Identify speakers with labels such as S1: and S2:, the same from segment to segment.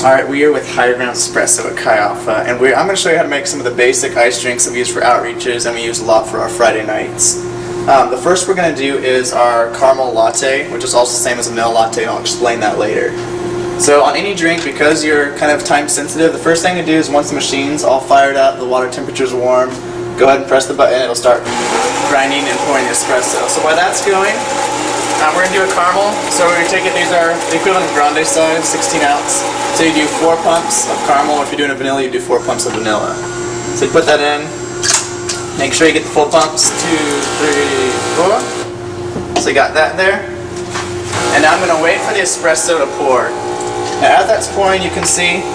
S1: Alright, we are with Higher Ground Espresso at Chi Alpha, and I'm going to show you how to make some of the basic ice drinks that we use for outreaches and we use a lot for our Friday nights. The first we're going to do is our caramel latte, which is also the same as a vanilla latte, and I'll explain that later. So on any drink, because you're kind of time sensitive, the first thing to do is once the machine's all fired up, the water temperature's warm, go ahead and press the button, it'll start grinding and pouring the espresso. So while that's going, we're going to do a caramel. So we're going to take it, these are the equivalent of grande size, 16 ounce. So you do 4 pumps of caramel, or if you're doing a vanilla, you do 4 pumps of vanilla. So you put that in, make sure you get the full pumps, 2, 3, 4. So you got that there. And now I'm going to wait for the espresso to pour. Now as that's pouring, you can see,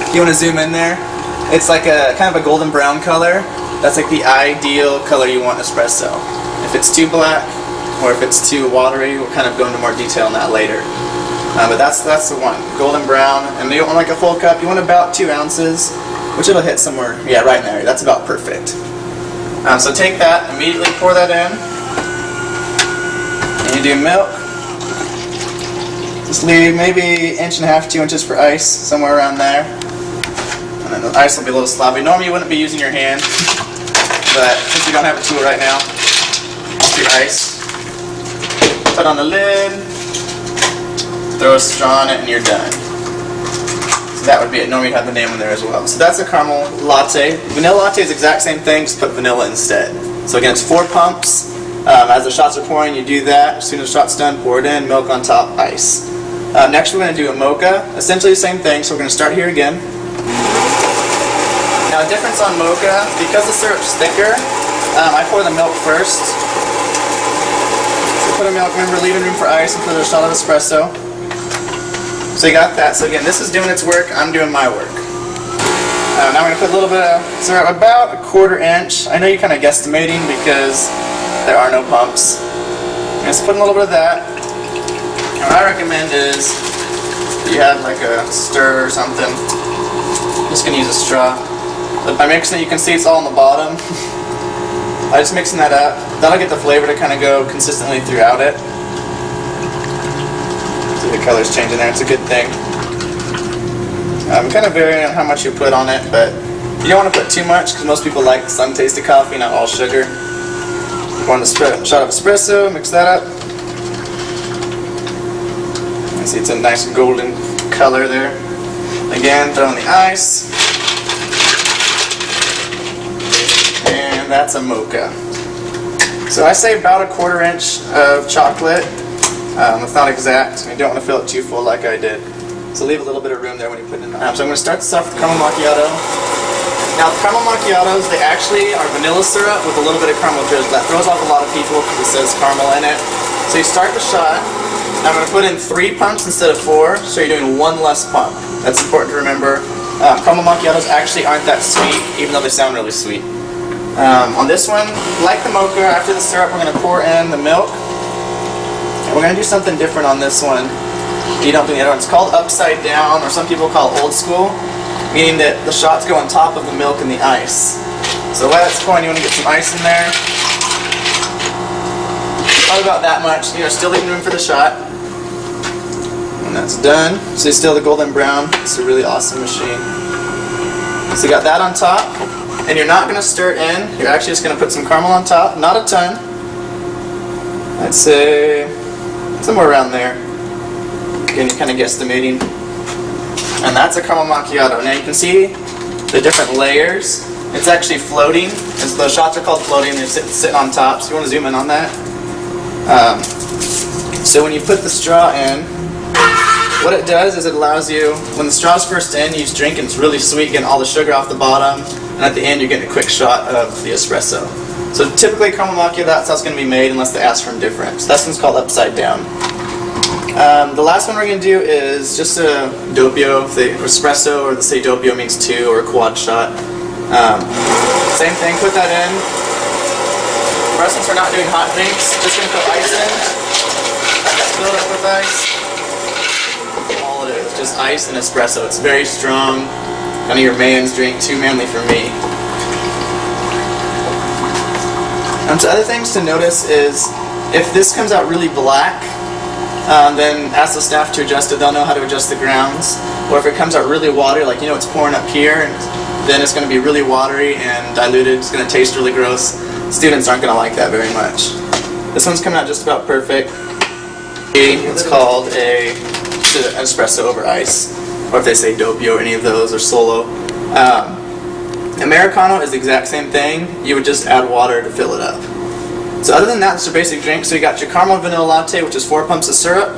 S1: if you want to zoom in there, it's like a kind of a golden brown color. That's like the ideal color you want espresso. If it's too black, or if it's too watery, we'll kind of go into more detail on that later. But that's the one, golden brown, and you don't want like a full cup, you want about 2 ounces, which it'll hit somewhere, yeah, right in there, that's about perfect. So take that, immediately pour that in, and you do milk. Just leave maybe 1.5 to 2 inches for ice, somewhere around there. And then the ice will be a little sloppy. Normally you wouldn't be using your hand, but since you don't have a tool right now, just your ice. Put on the lid, throw a straw in it, and you're done. So that would be it. Normally you'd have the name in there as well. So that's a caramel latte. Vanilla latte is the exact same thing, just put vanilla instead. So again, it's 4 pumps. As the shots are pouring, you do that. As soon as the shot's done, pour it in, milk on top, ice. Next we're going to do a mocha. Essentially the same thing, so we're going to start here again. Now the difference on mocha, because the syrup's thicker, I pour the milk first. Put a milk, remember leaving room for ice, and put a shot of espresso. So you got that. So again, this is doing its work, I'm doing my work. Now I'm going to put a little bit of syrup, about 1/4 inch. I know you're kind of guesstimating because there are no pumps. I'm just putting a little bit of that. And what I recommend is, if you have like a stir or something, I'm just going to use a straw. But by mixing it, you can see it's all on the bottom. I'm just mixing that up. That'll get the flavor to kind of go consistently throughout it. See the color's changing there, it's a good thing. Kind of varying on how much you put on it, but you don't want to put too much because most people like some taste of coffee, not all sugar. One shot of espresso, mix that up. You see it's a nice golden color there. Again, throw in the ice. And that's a mocha. So I say about 1/4 inch of chocolate. It's not exact. You don't want to fill it too full like I did. So leave a little bit of room there when you put it in. So I'm going to start this off with caramel macchiato. Now the caramel macchiatos, they actually are vanilla syrup with a little bit of caramel drizzle. That throws off a lot of people because it says caramel in it. So you start the shot. Now I'm going to put in 3 pumps instead of 4, so you're doing 1 less pump. That's important to remember. Caramel macchiatos actually aren't that sweet, even though they sound really sweet. On this one, like the mocha, after the syrup we're going to pour in the milk. And we're going to do something different on this one. You don't do the other one. It's called upside down, or some people call it old school, meaning that the shots go on top of the milk and the ice. So while that's pouring, you want to get some ice in there. Probably about that much. You're still leaving room for the shot. When that's done, so it's still the golden brown. It's a really awesome machine. So you got that on top. And you're not going to stir it in, you're actually just going to put some caramel on top, not a ton. I'd say somewhere around there. Again, you're kind of guesstimating. And that's a caramel macchiato. Now you can see the different layers. It's actually floating. And so those shots are called floating, they're sitting on top, so you want to zoom in on that. So when you put the straw in, what it does is it allows you, when the straw's first in, you just drink and it's really sweet, getting all the sugar off the bottom. And at the end, you're getting a quick shot of the espresso. So typically, caramel macchiato, that's how it's going to be made unless they ask for a different. So that's one's called upside down. The last one we're going to do is just a doppio. The espresso, or the say doppio means 2, or a quad shot. Same thing, put that in. For us, since we're not doing hot drinks, just going to put ice in. Fill it up with ice. All it is, just ice and espresso. It's very strong. Kind of your man's drink, too manly for me. So other things to notice is, if this comes out really black, then ask the staff to adjust it. They'll know how to adjust the grounds. or if it comes out really watery, like it's pouring up here, and then it's going to be really watery and diluted. It's going to taste really gross. Students aren't going to like that very much. This one's coming out just about perfect. It's called an espresso over ice, or if they say doppio or any of those, or solo. Americano is the exact same thing. You would just add water to fill it up. So other than that, it's your basic drink. So you got your caramel vanilla latte, which is 4 pumps of syrup,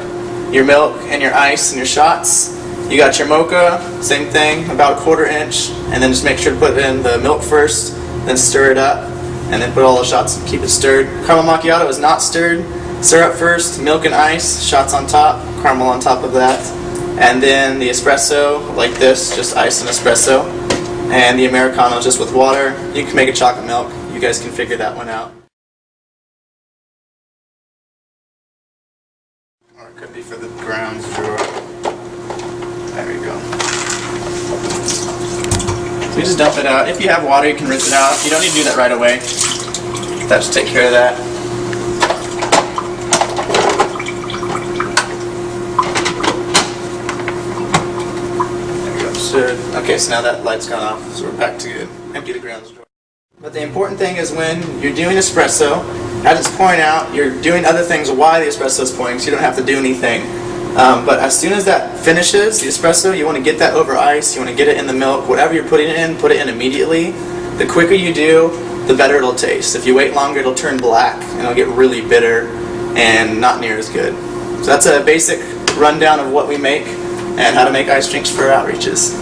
S1: your milk and your ice and your shots. You got your mocha, same thing, about a 1/4 inch, and then just make sure to put in the milk first, then stir it up, and then put all the shots and keep it stirred. Caramel macchiato is not stirred. Syrup first, milk and ice, shots on top, caramel on top of that. And then the espresso, like this, just ice and espresso. And the Americano is just with water. You can make a chocolate milk. You guys can figure that one out. Or it could be for the grounds drawer. There we go. So you just dump it out. If you have water, you can rinse it out. You don't need to do that right away. That should take care of that. There we go. Okay, so now that light's gone off, so we're back to empty the grounds drawer. But the important thing is when you're doing espresso, as it's pouring out, you're doing other things while the espresso is pouring, so you don't have to do anything. But as soon as that finishes, the espresso, you want to get that over ice, you want to get it in the milk, whatever you're putting it in, put it in immediately. The quicker you do, the better it'll taste. If you wait longer, it'll turn black, and it'll get really bitter and not near as good. So that's a basic rundown of what we make and how to make ice drinks for outreaches.